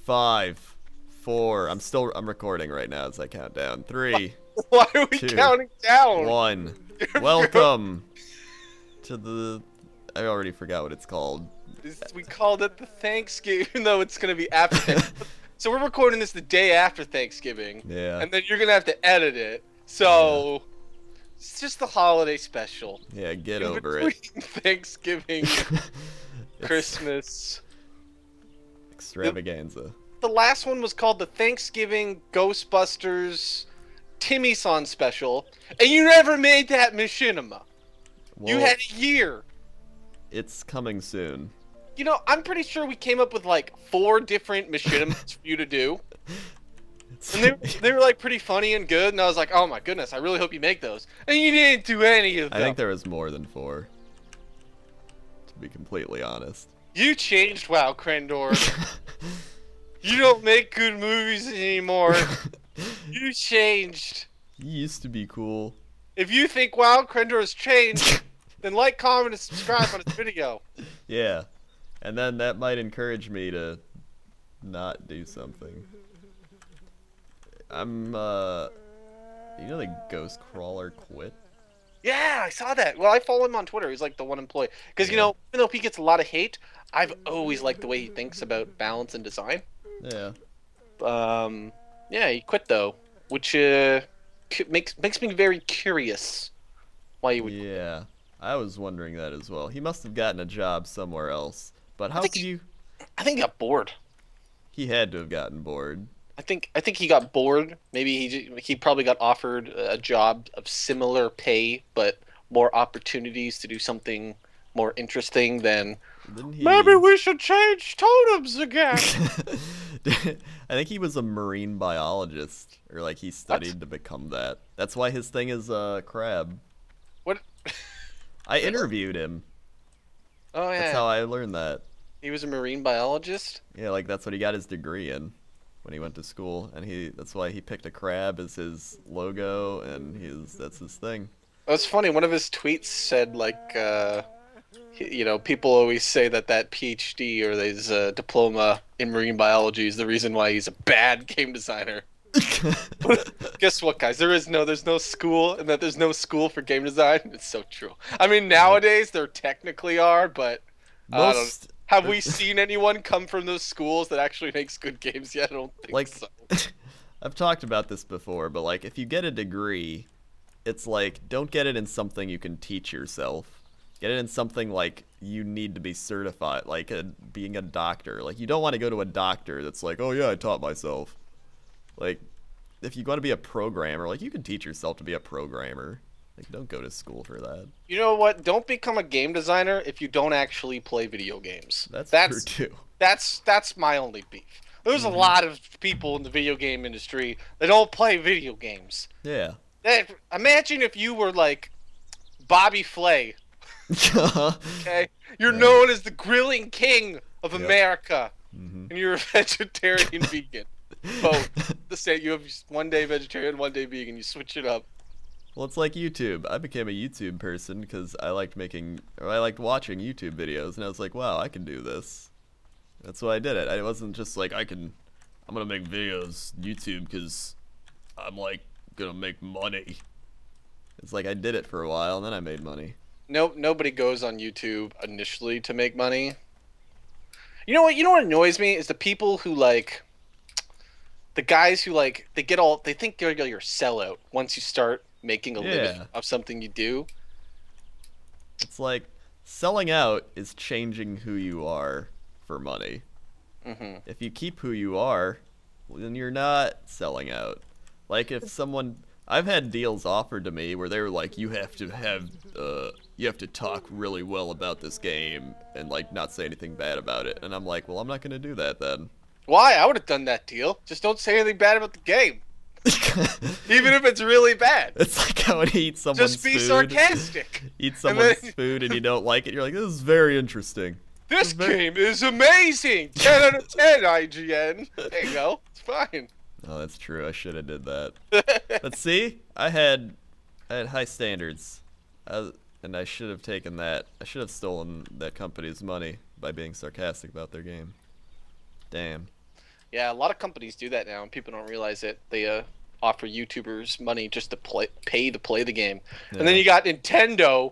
5, 4. I'm recording right now as I count down. 3. Why are we 2, counting down? 1. Welcome to the. I already forgot what it's called. We called it the Thanksgiving, even though it's gonna be after Thanksgiving. So we're recording this the day after Thanksgiving. Yeah. And then you're gonna have to edit it. So yeah. It's just the holiday special. Yeah, get over it. Thanksgiving, Christmas. Extravaganza. The last one was called the Thanksgiving Ghostbusters Timmy-san special, and you never made that machinima. Well, you had a year. It's coming soon. You know, I'm pretty sure we came up with like 4 different machinimas for you to do. And they were like pretty funny and good, and I was like, oh my goodness, I really hope you make those. And you didn't do any of them. I think there was more than 4, to be completely honest. You changed, Wowcrendor. You don't make good movies anymore. You changed. You used to be cool. If you think Wowcrendor has changed, then like, comment, and subscribe on this video. Yeah. And then that might encourage me to not do something. You know the Ghostcrawler quit? Yeah, I saw that. Well, I follow him on Twitter. He's like the one employee. Because, you know, even though he gets a lot of hate, I've always liked the way he thinks about balance and design. Yeah. Yeah, he quit though, which makes me very curious why he would quit. Yeah, I was wondering that as well. He must have gotten a job somewhere else. But how could you... I think he got bored. He had to have gotten bored. I think he got bored. Maybe he probably got offered a job of similar pay, but more opportunities to do something more interesting than... Maybe we should change totems again. I think he was a marine biologist, or like he studied to become that. That's why his thing is crab. What? I interviewed him. Oh yeah. That's how I learned that. He was a marine biologist? Yeah, like that's what he got his degree in when he went to school, and that's why he picked a crab as his logo, and that's his thing. That's funny. One of his tweets said like you know, people always say that PhD or his diploma in marine biology is the reason why he's a bad game designer. Guess what, guys? There's no school, and that there's no school for game design. It's so true. I mean, nowadays there technically are, but have we seen anyone come from those schools that actually makes good games yet? I don't think so. I've talked about this before, but like if you get a degree, it's like don't get it in something you can teach yourself. Get it in something like you need to be certified, like being a doctor. Like you don't want to go to a doctor that's like, oh yeah, I taught myself. Like if you want to be a programmer, like you can teach yourself to be a programmer. Like don't go to school for that. You know what? Don't become a game designer if you don't actually play video games. That's true too. That's my only beef. There's a lot of people in the video game industry that don't play video games. Yeah. Imagine if you were like Bobby Flay. Okay, you're known as the grilling king of America, and you're a vegetarian vegan. Both. The same. You have one day vegetarian, one day vegan. You switch it up. Well, it's like YouTube. I became a YouTube person because I liked watching YouTube videos, and I was like, wow, I can do this. That's why I did it. I wasn't just like I'm gonna make videos YouTube because I'm like gonna make money. It's like I did it for a while, and then I made money. Nobody goes on YouTube initially to make money. You know what annoys me is the people who the guys who they think you're a sellout once you start making a living of something you do. It's like selling out is changing who you are for money. If you keep who you are, then you're not selling out. Like if someone... I've had deals offered to me where they were like, you have to talk really well about this game and like not say anything bad about it. And I'm like, well, I'm not gonna do that then. Why? I would have done that deal. Just don't say anything bad about the game. Even if it's really bad. It's like how when you eat someone's food. Just be sarcastic. Eat someone's food and you don't like it. You're like, this is very interesting. This game is amazing. 10 out of 10 IGN. There you go. It's fine. Oh, that's true. I should have did that. But see, I had high standards, and I should have taken that. I should have stolen that company's money by being sarcastic about their game. Damn. Yeah, a lot of companies do that now, and people don't realize it. They offer YouTubers money just to pay to play the game. Yeah. And then you got Nintendo,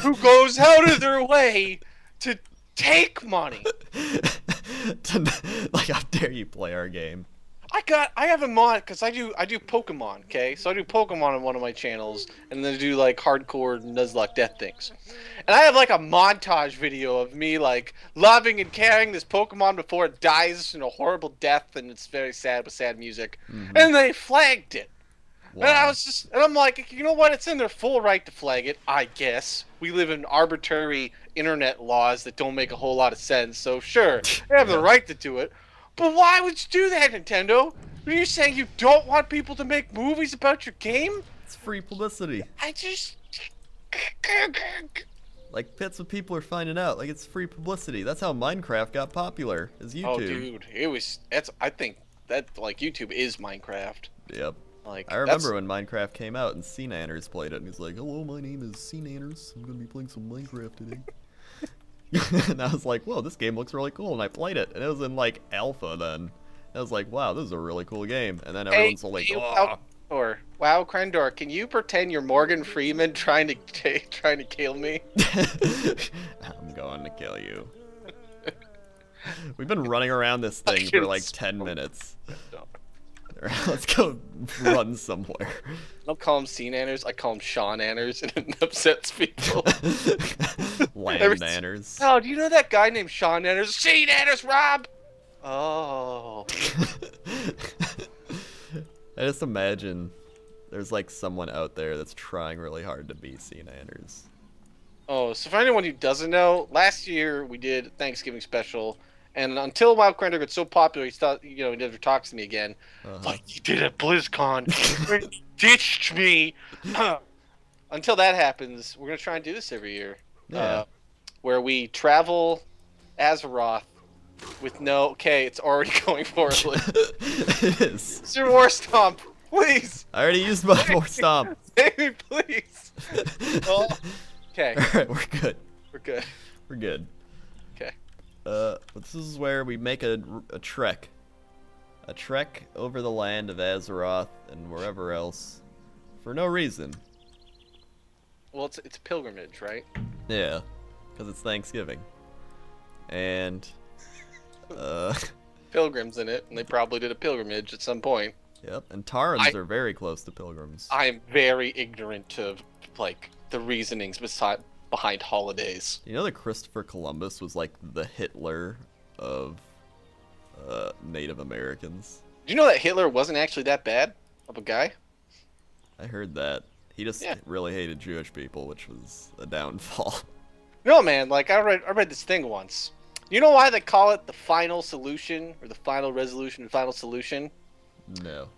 who goes out of their way to take money. Like, how dare you play our game? I have a mod because I do Pokemon, okay? So I do Pokemon on one of my channels, and then I do like hardcore Nuzlocke death things. And I have like a montage video of me like loving and caring this Pokemon before it dies in a horrible death, and it's very sad with sad music. And they flagged it. Wow. And I'm like, you know what? It's in their full right to flag it, I guess. We live in arbitrary internet laws that don't make a whole lot of sense, so sure, they have the right to do it. But why would you do that, Nintendo? Are you saying you don't want people to make movies about your game? It's free publicity. I just... Like, that's what people are finding out. Like, it's free publicity. That's how Minecraft got popular, is YouTube. Oh, dude. I think that, like, YouTube is Minecraft. Yep. Like, I remember when Minecraft came out and C-Nanners played it, and he's like, hello, my name is C-Nanners. I'm going to be playing some Minecraft today. And I was like, whoa, this game looks really cool, and I played it, and it was in like alpha then. I was like, wow, this is a really cool game. And then everyone's like, Wowcrendor, can you pretend you're Morgan Freeman trying to kill me? I'm going to kill you. We've been running around this thing for like 10 minutes. Let's go run somewhere. I don't call them C-Nanners, I call them Sean-Anners, and it upsets people. Land-Nanners. Oh, do you know that guy named Sean-Nanners? C-Nanners, Rob! Oh. I just imagine there's like someone out there that's trying really hard to be C-Nanners. Oh, so for anyone who doesn't know, last year we did Thanksgiving special. And until Wowcrendor got so popular, he thought, he never talks to me again. Like he did at BlizzCon. He ditched me. Until that happens, we're going to try and do this every year. Yeah. Where we travel Azeroth with no... Okay, it's already going poorly. It is. It's your War Stomp, please. I already used my War Stomp. Save me, please. Oh, okay. Alright, we're good. We're good. We're good. Okay. This is where we make a trek. A trek over the land of Azeroth and wherever else. For no reason. Well, it's a pilgrimage, right? Yeah. Because it's Thanksgiving. And... Pilgrims in it, and they probably did a pilgrimage at some point. Yep, and Tarans are very close to pilgrims. I am very ignorant of, like, the reasonings behind holidays. You know that Christopher Columbus was like the Hitler of Native Americans? Do you know that Hitler wasn't actually that bad of a guy? I heard that. He just really hated Jewish people, which was a downfall. No, man, like, I read this thing once. You know why they call it the final solution, or the final resolution, the final solution? No.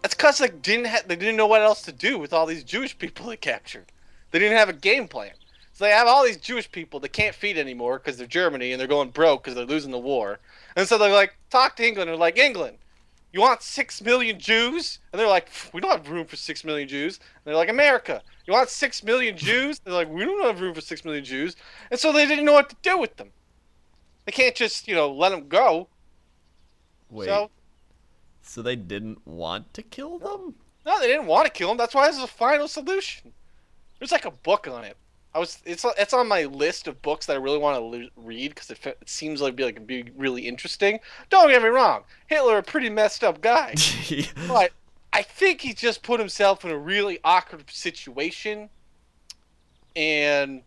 That's because they didn't know what else to do with all these Jewish people they captured. They didn't have a game plan. So they have all these Jewish people they can't feed anymore because they're Germany and they're going broke because they're losing the war. And so they're like, talk to England. They're like, England, you want 6 million Jews? And they're like, we don't have room for 6 million Jews. And they're like, America, you want 6 million Jews? They're like, we don't have room for 6 million Jews. And so they didn't know what to do with them. They can't just, let them go. Wait. So they didn't want to kill them? No, they didn't want to kill them. That's why this is a final solution. There's like a book on it. It's on my list of books that I really want to read because it seems like it'd be really interesting. Don't get me wrong, Hitler a pretty messed up guy, but I think he just put himself in a really awkward situation, and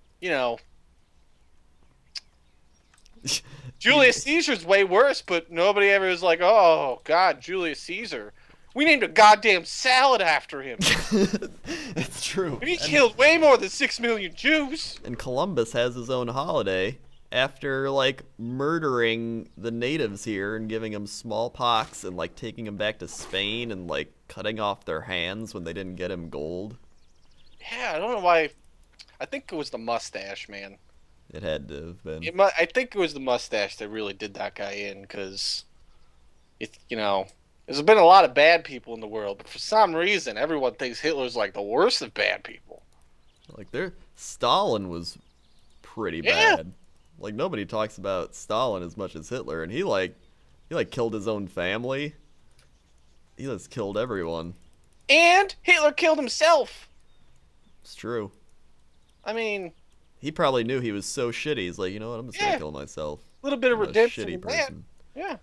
Julius Caesar's way worse, but nobody ever was like, oh God, Julius Caesar. We named a goddamn salad after him. It's true. And he killed way more than 6 million Jews. And Columbus has his own holiday after, like, murdering the natives here and giving them smallpox and, like, taking them back to Spain and, like, cutting off their hands when they didn't get him gold. Yeah, I don't know why. I think it was the mustache, man. It had to have been. I think it was the mustache that really did that guy in, because, there's been a lot of bad people in the world, but for some reason, everyone thinks Hitler's like the worst of bad people. Like, Stalin was pretty bad. Like, nobody talks about Stalin as much as Hitler, and he, like, He like killed his own family. He just killed everyone. And Hitler killed himself. It's true. I mean, he probably knew he was so shitty. He's like, you know what? I'm just gonna kill myself. A little bit of redemption. Shitty person. Yeah.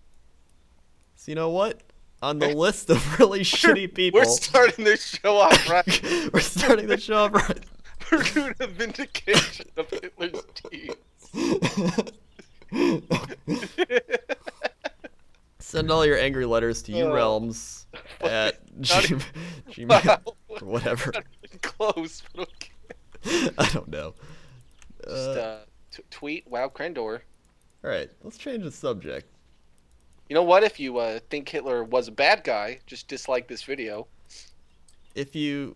So you know what? On the list of really shitty people, we're starting this show off right. We're starting the show off right. We're doing a vindication of Hitler's deeds. Send all your angry letters to urealms at gmail or whatever. Not even close, but okay. I don't know. Just tweet Wowcrendor. All right, let's change the subject. You know what? If you think Hitler was a bad guy, just dislike this video. If you...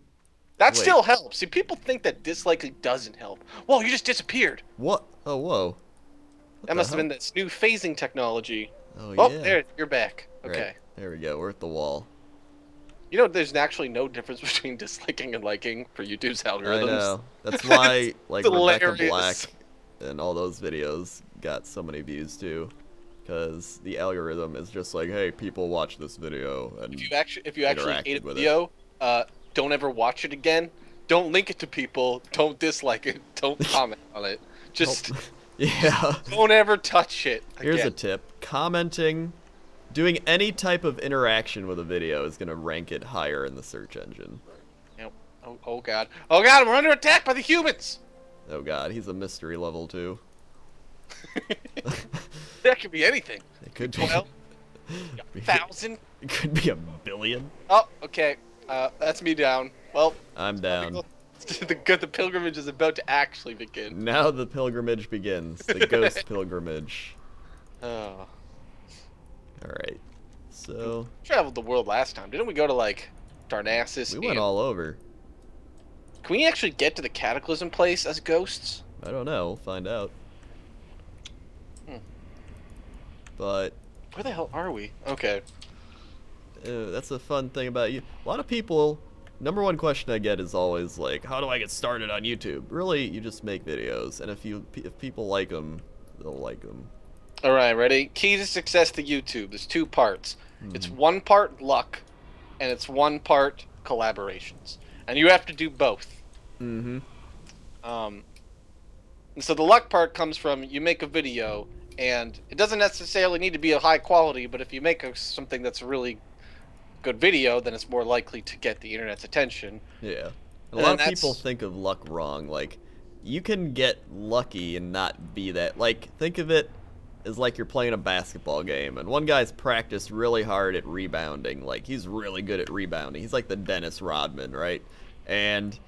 That still helps. See, people think that disliking doesn't help. Whoa, you just disappeared. What? Oh, whoa. That must have been this new phasing technology. Oh, oh yeah. There, you're back. Okay. Right. There we go. We're at the wall. You know, there's actually no difference between disliking and liking for YouTube's algorithms. I know. That's why, like, Rebecca hilarious. Black and all those videos got so many views, too. Because the algorithm is just like, hey, people watch this video. And if you actually hate a video, don't ever watch it again. Don't link it to people. Don't dislike it. Don't comment on it. Just don't ever touch it again. Here's a tip. Commenting, doing any type of interaction with a video is going to rank it higher in the search engine. Yep. Oh god. Oh god, we're under attack by the humans! Oh god, he's a mystery level too. That could be anything. It could be 12? 1,000? It could be 1 billion. Oh, okay. That's me down. Well, I'm down. The pilgrimage is about to actually begin. Now the pilgrimage begins. The ghost pilgrimage. Oh. Alright. So... We traveled the world last time. Didn't we go to, like, Darnassus? We went all over. Can we actually get to the Cataclysm place as ghosts? I don't know. We'll find out. But... Where the hell are we? Okay. That's a fun thing about you. A lot of people... Number one question I get is always like, how do I get started on YouTube? Really, you just make videos. And if people like them, they'll like them. Alright, ready? Key to success to YouTube. There's 2 parts. It's 1 part luck, and it's 1 part collaborations. And you have to do both. Mm-hmm. And so the luck part comes from you make a video, and it doesn't necessarily need to be a high quality, but if you make something that's a really good video, then it's more likely to get the internet's attention. Yeah. A lot of people think of luck wrong. Like, you can get lucky and not be that. Like, think of it as like you're playing a basketball game, and one guy's practiced really hard at rebounding. Like, he's really good at rebounding. He's like the Dennis Rodman, right? And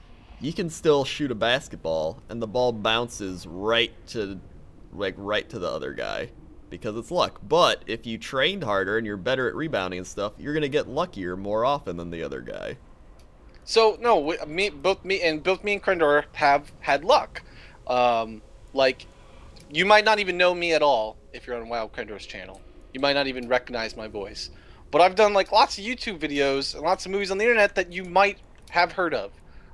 you can still shoot a basketball, and the ball bounces right to the other guy because it's luck. But if you trained harder and you're better at rebounding and stuff, you're gonna get luckier more often than the other guy. So no, both me and Crendor have had luck. Like, you might not even know me at all if you're on Wowcrendor's channel. You might not even recognize my voice. But I've done like lots of YouTube videos and lots of movies on the internet that you might have heard of.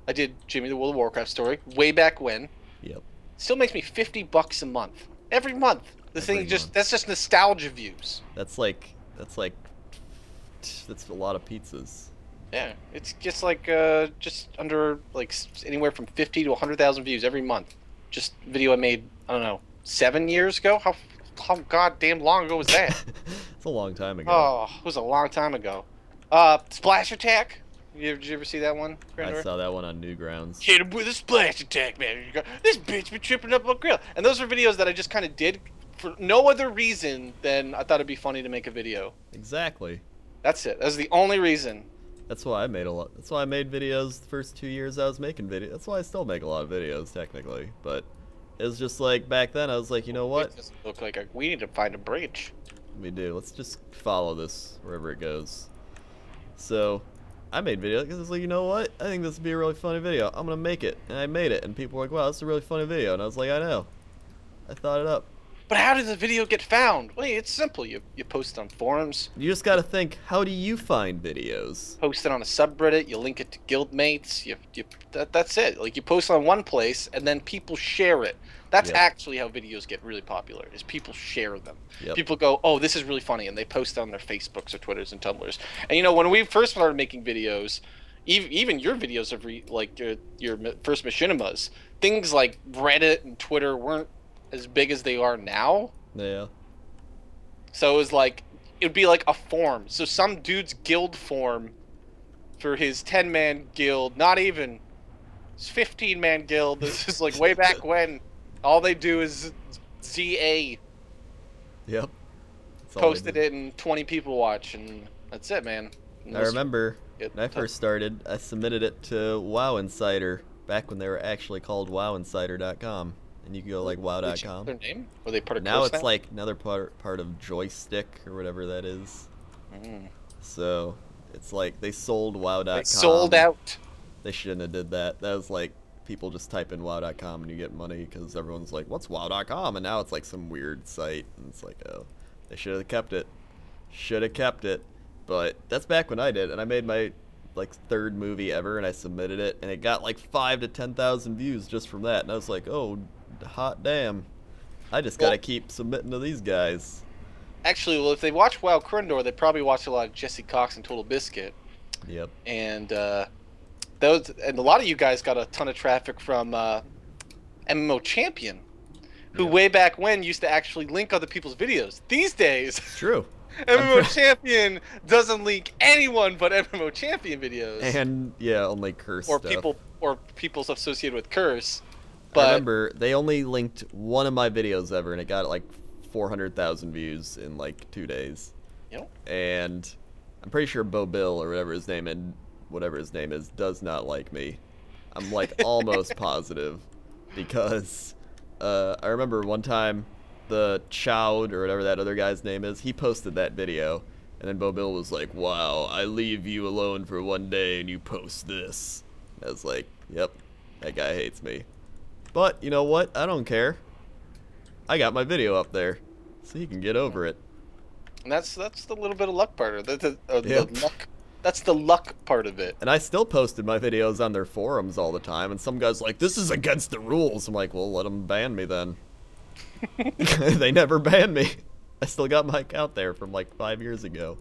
I did Jimmy the World of Warcraft story way back when. Yep. Still makes me $50 a month. Every month. That's just nostalgia views. That's a lot of pizzas. Yeah, it's just like just under like anywhere from 50 to 100,000 views every month. Just video I made, I don't know, 7 years ago. How goddamn long ago was that? It's a long time ago. Oh, it was a long time ago. Splash Attack. Did you ever see that one, Crendor? I saw that one on Newgrounds. Hit him with a splash attack, man. This bitch been tripping up my grill. And those are videos that I just kind of did for no other reason than I thought it'd be funny to make a video. Exactly. That's it. That's the only reason. That's why I made a lot. That's why I made videos the first 2 years I was making videos. That's why I still make a lot of videos, technically. But it was just like, back then, I was like, you know what? It doesn't look like we need to find a bridge. We do. Let's just follow this wherever it goes. So, I made videos because I was like, you know what? I think this would be a really funny video. I'm going to make it. And I made it. And people were like, wow, that's a really funny video. And I was like, I know. I thought it up. But how did the video get found? Well, it's simple. You post it on forums. You just gotta think, how do you find videos? Post it on a subreddit. You link it to guildmates. That's it. Like, you post it on one place, and then people share it. That's actually how videos get really popular, is people share them. People go, oh, this is really funny, and they post it on their Facebooks or Twitters and Tumblrs. And, you know, when we first started making videos, even your videos of, like, your first machinimas, things like Reddit and Twitter weren't as big as they are now. Yeah. So it was like, it would be like a form. So some dude's guild form for his 10-man guild, not even his 15-man guild. This is like way back when. All they do is ZA. Yep. Posted it and 20 people watch, and that's it, man. I remember when I first started, I submitted it to WoW Insider back when they were actually called WoWinsider.com. And you can go like WoW.com. Their name? Were they part of now? It's like another part of Joystick or whatever that is. So it's like they sold WoW.com. They sold out. They shouldn't have did that. That was like people just type in WoW.com and you get money because everyone's like, "What's WoW.com?" And now it's like some weird site, and it's like, oh, they should have kept it. Should have kept it. But that's back when I did, and I made my like third movie ever, and I submitted it, and it got like 5,000 to 10,000 views just from that, and I was like, oh, hot damn, I just gotta keep submitting to these guys. Actually, well, if they watch Wowcrendor, they probably watch a lot of Jesse Cox and Total Biscuit. Yep. And a lot of you guys got a ton of traffic from MMO Champion, who way back when used to actually link other people's videos. These days, it's true. MMO Champion doesn't link anyone but MMO Champion videos. And yeah, only Curse or stuff. people associated with Curse. But I remember they only linked one of my videos ever, and it got like 400,000 views in like 2 days. Yep. And I'm pretty sure Bo Bill or whatever his name is does not like me. I'm like almost positive, because I remember one time the Chowd or whatever that other guy's name is, he posted that video, and then Bo Bill was like, "Wow, I leave you alone for one day and you post this." I was like, "Yep, that guy hates me." But you know what? I don't care. I got my video up there, so you can get over it. And that's the little bit of luck part of it. That's the luck part of it. And I still posted my videos on their forums all the time, and some guy's like, "This is against the rules." I'm like, "Well, let them ban me then." They never banned me. I still got my account there from like 5 years ago.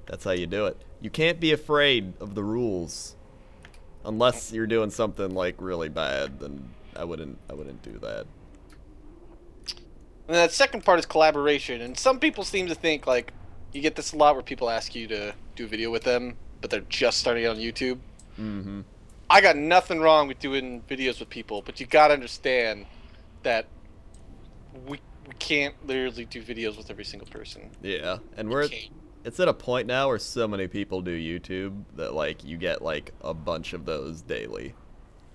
That's how you do it. You can't be afraid of the rules. Unless you're doing something like really bad, then I wouldn't do that. And that second part is collaboration. And some people seem to think, like, you get this a lot where people ask you to do a video with them, but they're just starting out on YouTube. Mm-hmm. I got nothing wrong with doing videos with people, but you gotta understand that we can't literally do videos with every single person. Yeah, and it's at a point now where so many people do YouTube that like you get like a bunch of those daily.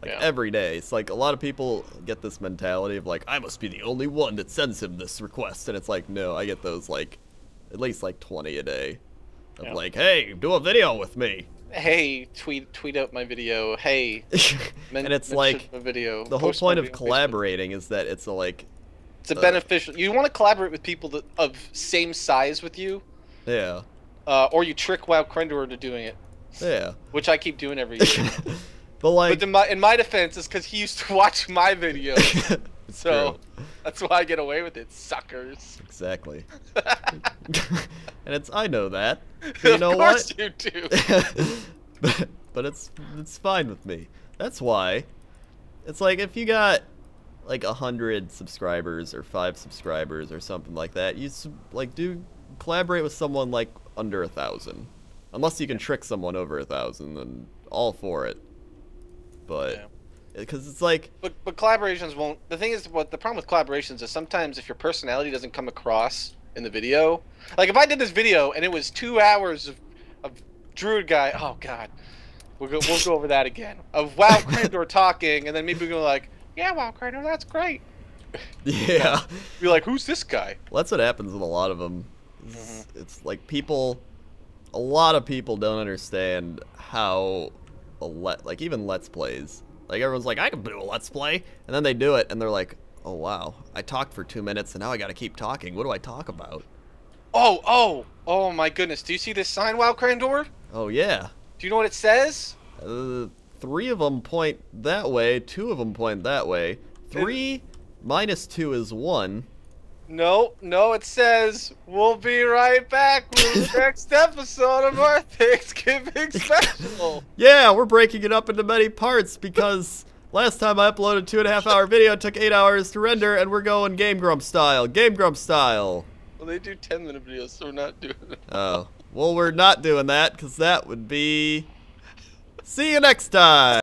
Like every day. It's like a lot of people get this mentality of like, I must be the only one that sends him this request, and it's like, no, I get those like at least like 20 a day of like, hey, do a video with me. Hey, tweet out my video. Hey, and it's like video. The whole point of collaborating is that it's a beneficial. You want to collaborate with people of same size with you. Yeah. Or you trick Wowcrendor into doing it. Yeah. Which I keep doing every year. But in my defense, is because he used to watch my videos. So true. That's why I get away with it, suckers. Exactly. And I know that. But you know what? Of course you do. but it's fine with me. That's why. It's like if you got like 100 subscribers or 5 subscribers or something like that, you like collaborate with someone like under 1,000. Unless you can trick someone over 1,000, then all for it. But because it's like, but collaborations won't. The thing is, what the problem with collaborations is sometimes if your personality doesn't come across in the video, like if I did this video and it was 2 hours of Druid guy, oh god, we'll go over that again, of Wowcrendor talking, and then maybe we'll go like, yeah, Wowcrendor, that's great. Yeah. Be like, who's this guy? Well, that's what happens with a lot of them. It's like a lot of people don't understand how like even Let's Plays. Like everyone's like, I can do a Let's Play, and then they do it, and they're like, Oh, wow. I talked for 2 minutes, and now I gotta keep talking. What do I talk about? Oh my goodness. Do you see this sign, Wowcrendor? Oh, yeah. Do you know what it says? 3 of them point that way, 2 of them point that way. 3 minus 2 is 1. No, it says, we'll be right back with the next episode of our Thanksgiving special. Yeah, we're breaking it up into many parts because last time I uploaded a 2.5-hour video, it took 8 hours to render, and we're going Game Grump style. Game Grump style. Well, they do 10-minute videos, so we're not doing it. Oh. Well, we're not doing that because that would be... See you next time.